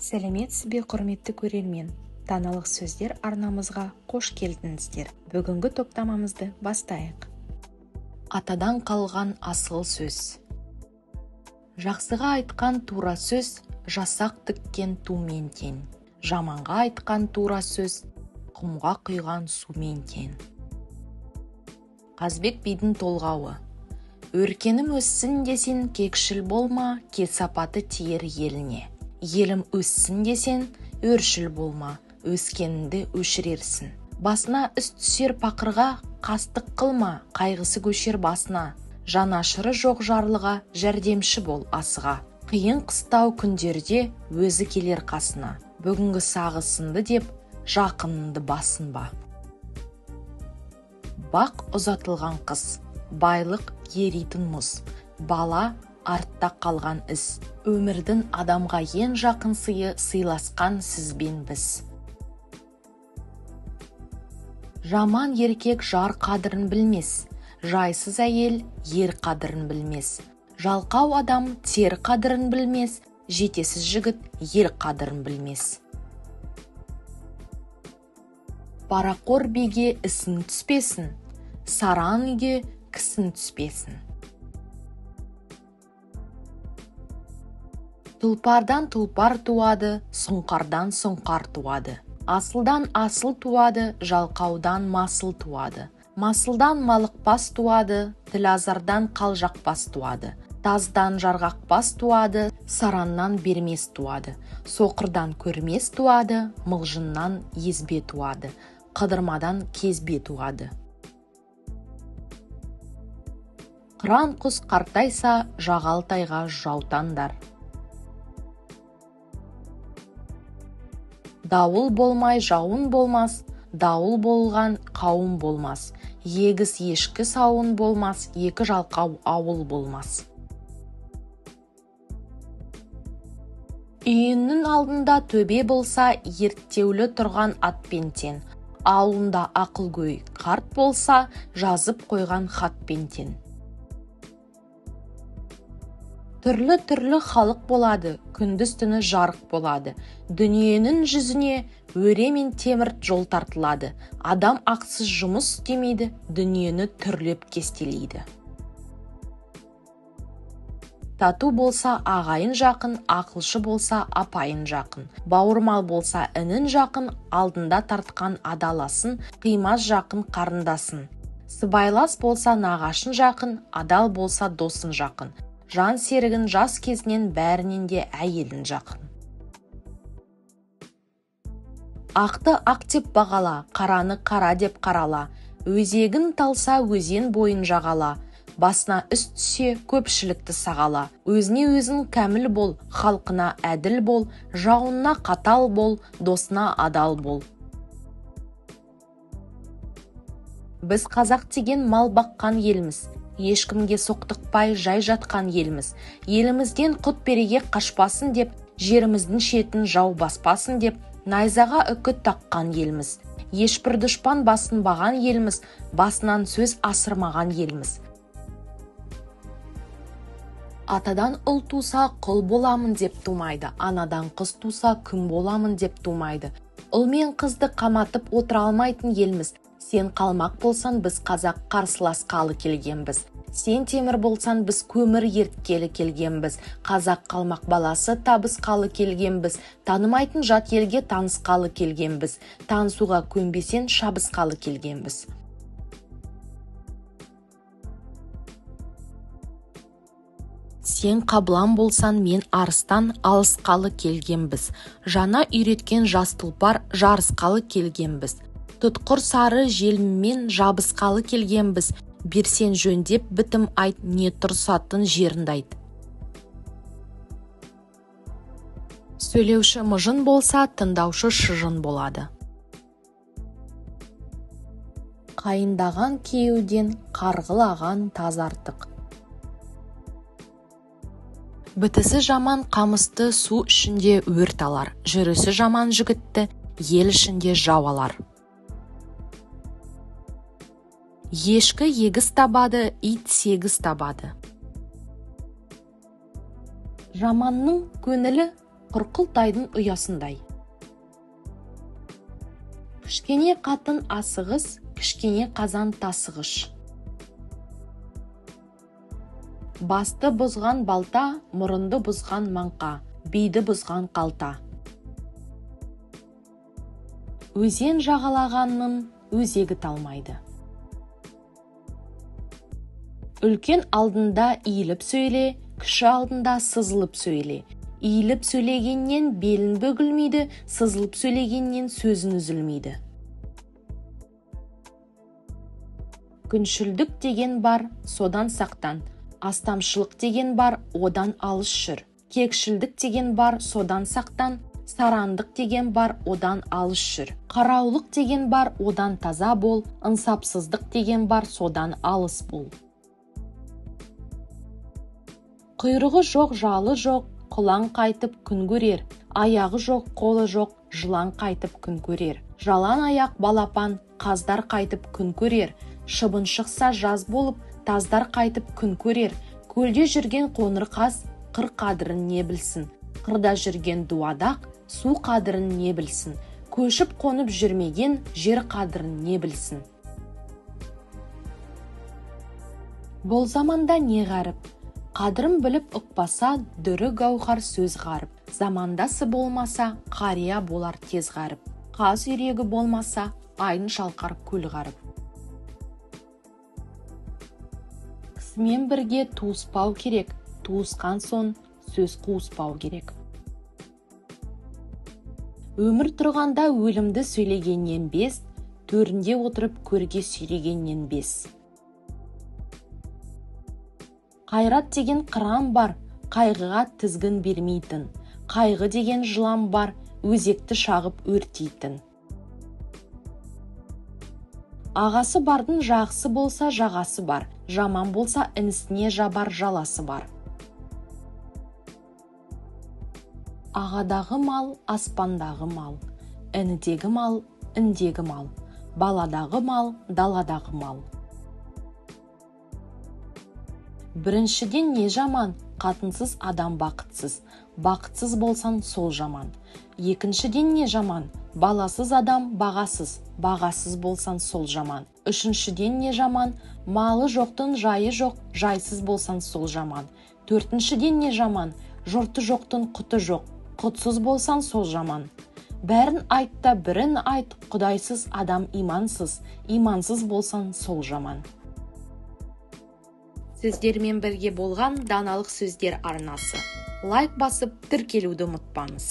Сәлеметсіз бе, құрметті көрермен. Даналық сөздер арнамызға қош келдіңіздер. Бүгінгі топтамамызды бастайық. Атадан қалған асыл сөз. Жақсыға айтқан тура сөз, жасақ тіккен тумен тең. Жаманға айтқан тура сөз, құмға құйған сумен тең. Қазбек бидің толғауы. Өркенім өссін десен, кекшіл болма, кесапаты тиер еліне. Елім өссін десен, өршіл болма, өскеніңді өшірерсін. Басына үс түсер пақырға, қастық қылма, қайғысы көшер басына. Жанашыры жоқ жарлыға, жәрдемші бол асыға. Қиын қыстау күндерде өзі келер қасына. Бүгінгі сағысынды деп, жақынынды басынба. Бақ ұзатылған қыз, байлық еритін мұз, бала артта қалған із. Өмірдің адамға ең жақын сыйы сыйласқан сізбен біз. Жаман еркек жар қадірін білмес, жайсыз әйел ер қадірін білмес. Жалқау адам тер қадірін білмес, жетесіз жігіт ел қадірін білмес. Парақор биге ісін түспесін, саран үйге кісін түспесін. Тұлпардан тұлпар туады, сұңқардан сұңқар туады. Асылдан асыл туады, жалқаудан масыл туады. Масылдан малықпас туады, тілазардан қалжақпас туады. Таздан жарғақпас туады, сараннан бермес туады. Соқырдан көрмес туады, мылжыннан езбе туады. Қыдырмадан кезбе туады. Қыран құс қартайса, жағалтайға жаутандар. Дауыл болмай жауын болмас, дауыл болған қауын болмас. Егіс ешкі сауын болмас, екі жалқау ауыл болмас. Үйінің алдында төбе болса, ерттеулі тұрған атпен тең. Ауылында ақылгөй қарт болса, жазып қойған хатпен тең. Түрлі халық болады, күндіз түні жарық болады. Дүниенің жүзіне өре мен темір жол тартылады. Адам ақсыз жұмыс істемейді, дүниені түрлеп кестелейді. Тату болса ағайын жақын, ақылшы болса апайын жақын. Бауырмал болса інін жақын, алдында тартқан адаласын, қимас жақын қарындасын. Сыбайлас болса нағашын жақын, адал болса досын жақын. Жан серігін жас кезінен бәрінен де әйелін жақын. Ақты ақ деп бағала, қараны қара деп қарала. Өзегін талса өзен бойын жағала. Басына үст түсе көпшілікті сағала. Өзіне өзін кәміл бол, халқына әділ бол, жауынына қатал бол, досына адал бол. Біз қазақ деген мал баққан елміз. Ешкімге соқтықпай жай жатқан елміз. Елімізден құт береге қашпасын деп, жеріміздің шетін жау баспасын деп, найзаға үкі таққан елміз. Ешбір дұшпан басынбаған елміз, басынан сөз асырмаған елміз. Атадан ұл туса құл боламын деп тумайды, анадан қыз туса күн боламын деп тумайды. Ұл мен қызды қаматып отыра алмайтын елміз. Сен қалмақ болсан, біз қазақ қарсыласқалы келгенбіз. Сен темір болсан, біз көмір ерткелі келгенбіз. Қазақ қалмақ баласы табысқалы келгенбіз. Танымайтын жат елге танысқалы келгенбіз. Танысуға көнбесен, шабысқалы келгенбіз. Сен қабылан болсан, мен арыстан алысқалы келгенбіз. Жана үйреткен жас тұлпар жарысқалы келгенбіз. Тұтқыр сары желіммен жабысқалы келгенбіз. Берсен жөндеп бітім айт, не тұрсатын жерінді айт. Сөйлеуші мыжын болса, тыңдаушы шыжын болады. Қайындаған кеуден қарғылаған таз артық. Бітісі жаман қамысты су ішінде өрт алар. Жүрісі жаман жігітті ел ішінде жау алар. Ешкі егіз табады, ит сегіз табады. Жаманның көңілі құрқылтайдың ұясындай. Кішкене қатын асығыс, кішкене қазан тасығыш. Басты бұзған балта, мұрынды бұзған маңқа, биді бұзған қалта. Өзен жағалағанның өзегі талмайды. Үлкен алдында иіліп сөйле, кіші алдында сызылып сөйле. Иіліп сөйлегеннен белін бөгілмейді, сызылып сөйлегеннен сөзін үзілмейді. Күншілдік деген бар, содан сақтан. Астамшылық деген бар, одан алыс жүр. Кекшілдік деген бар, содан сақтан. Сарандық деген бар, одан алыс жүр. Қараулық деген бар, одан таза бол. Ынсапсыздық деген бар, содан алыс бол. Құйрығы жоқ, жалы жоқ, құлан қайтып күн көрер. Аяғы жоқ, қолы жоқ, жылан қайтып күн көрер. Жалан аяқ балапан, қаздар қайтып күн көрер. Шыбын шықса жаз болып, таздар қайтып күн көрер. Көлде жүрген қоңыр қаз, қыр қадірін не білсін. Қырда жүрген дуадақ, су қадірін не білсін. Көшіп қонып жүрмеген жер қадірін не білсін. Бұл заманда не ғарып? Қадірін біліп ұқпаса, дүрі гауһар сөз ғарып. Замандасы болмаса, қария болар тез ғарып. Қаз үйрегі болмаса, айын шалқар көл ғарып. Кісімен бірге туыспау керек, туысқан сон сөз қуыспау керек. Өмір тұрғанда өлімді сөйлегеннен бес, төрінде отырып көрге сүйрегеннен бес. Қайрат деген қыран бар, қайғыға тізгін бермейтін. Қайғы деген жылан бар, өзекті шағып өртейтін. Ағасы бардың жақсы болса жағасы бар, жаман болса інісіне жабар жаласы бар. Ағадағы мал, аспандағы мал, інідегі мал, індегі мал, баладағы мал, даладағы мал. Біріншіден не жаман, қатынсыз адам бақытсыз, бақытсыз болсан сол жаман. Екіншіден не жаман, баласыз адам бағасыз, бағасыз болсан сол жаман. Үшіншіден не жаман, малы жоқтың жайы жоқ, жайсыз болсан сол жаман. Төртіншіден не жаман, жұрты жоқтың құты жоқ, құтсыз болсан сол жаман. Бәрін айтта бірін айт, құдайсыз адам имансыз, имансыз болсан сол жаман. Сіздермен бірге болған даналық сөздер арнасы. Лайк басып тіркелуді ұмытпаңыз.